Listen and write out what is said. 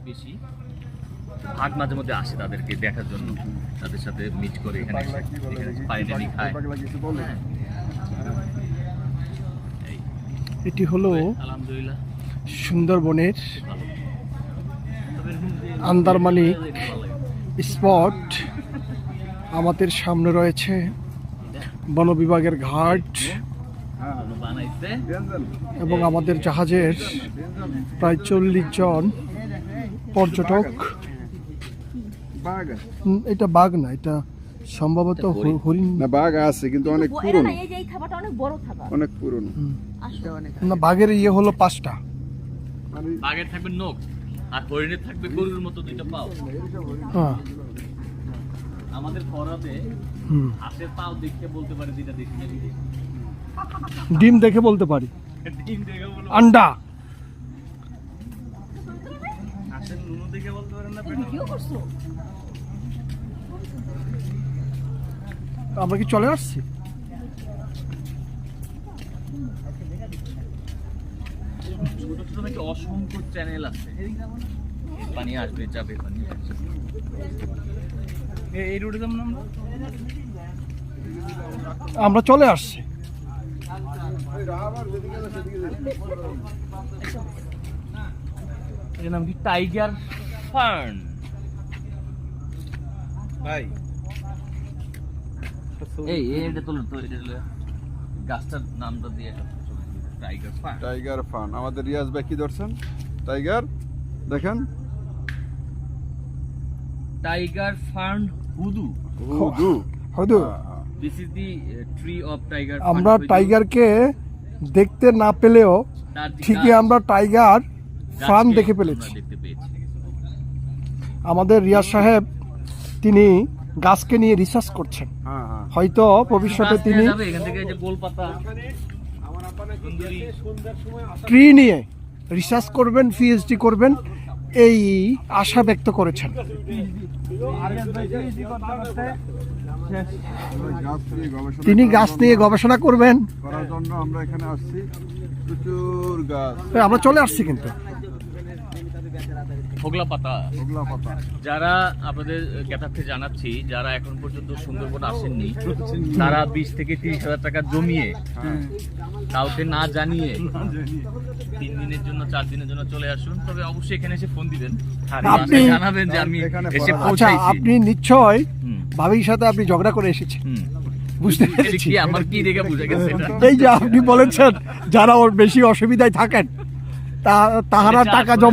বেশি। ভাগ মাঝে মধ্যে আসে তাদেরকে দেখার জন্য, তাদের সাথে মিট করে এখানে পানি টানি খায়। এটি হলো আলহামদুলিল্লাহ সুন্দরবনের আন্দারমানিক স্পট। আমাদের সামনে রয়েছে বন বিভাগের ঘাট বানাইছে এবং আমাদের জাহাজের প্রায় 40 জন পর্যটক। এটা বাঘ না, এটা সম্ভবত হরিণ। না, বাঘ আছে কিন্তু অনেক পুরনো, এই যে এই খাবারটা অনেক বড় খাবার। অনেক পুরনো। না, বাঘের ইয়ে হলো 5টা। বাঘের থাকবে নখ আর হরিণের থাকবে গরুর মতো 2টা পাও। হ্যাঁ, আমাদের ফরাতে হুম। হাতের পাও দেখতে বলতে পারে যেটা দেখি না দিদি। ডিম দেখে বলতে পারি, ডিম দেখে বলো, আন্ডা। হাতের নুনো দেখে বলতে পারেন না। ভিডিও করছো? আমরা কি চলে আসছি? ছোট ছোট নাকি অসংখ্য চ্যানেল আছে, পানি আসবে যাবে পানি আসবে। এই রোডে যেমন আমরা চলে আসছি। এর নাম কি টাইগার ফার্ন ভাই। এই এটা তো এটা গাছটার নামটা দিয়ে টাইগার ফার্ন। Tiger fun. আমাদের রিয়াজ ভাই কি ধরছেন? টাইগার দেখেন, টাইগার ফার্ন হুদু। হুদু। হয়তো this is the tree of tiger. আমরা টাইগারকে দেখতে না পেলেও ঠিকই আমরা টাইগার ফার্ন দেখে ফেলেছি। দেখতে পেয়েছি। আমাদের রিয়াজ সাহেব তিনি গাছকে নিয়ে রিসার্চ করছেন। হ্যাঁ হ্যাঁ। হয়তো ভবিষ্যতে তিনি এখান থেকে যে গোলপাতা সুন্দরী ট্রি নিয়ে রিসার্চ করবেন, পিএইচডি করবেন, এই আশা ব্যক্ত করেছেন। গাছ নিয়ে গবেষণা তিনি গাছ নিয়ে গবেষণা করবেন। করার জন্য আমরা এখানে আসছি। প্রচুর গাছ, আমরা চলে আসছি কিন্তু হোগলা পাতা। ওগলা পাতা। যারা আপনাদের জ্ঞাতার্থে জানাচ্ছি, যারা এখন পর্যন্ত সুন্দরবন আসেননি তারা 20 থেকে 30,000 টাকা জমিয়ে কাউকে না জানিয়ে 3 দিনের জন্য 4 দিনের জন্য চলে আসুন। তবে অবশ্যই এখানে এসে ফোন দিবেন আর আপনি- জানাবেন যে আমি এখানে এসে আচ্ছা, আচ্ছা, পৌঁছাইছি। আপনি নিশ্চয় হুম, ভাবির সাথে আপনি ঝগড়া করে এসেছেন, হুম। বুঝতে এটা পেরেছি। কি আমার কি দেখে বুঝে গেছে এটা? এই যে আপনি বলেছেন যারা ওর বেশি অসুবিধায় থাকেন তাহারা টাকা জমা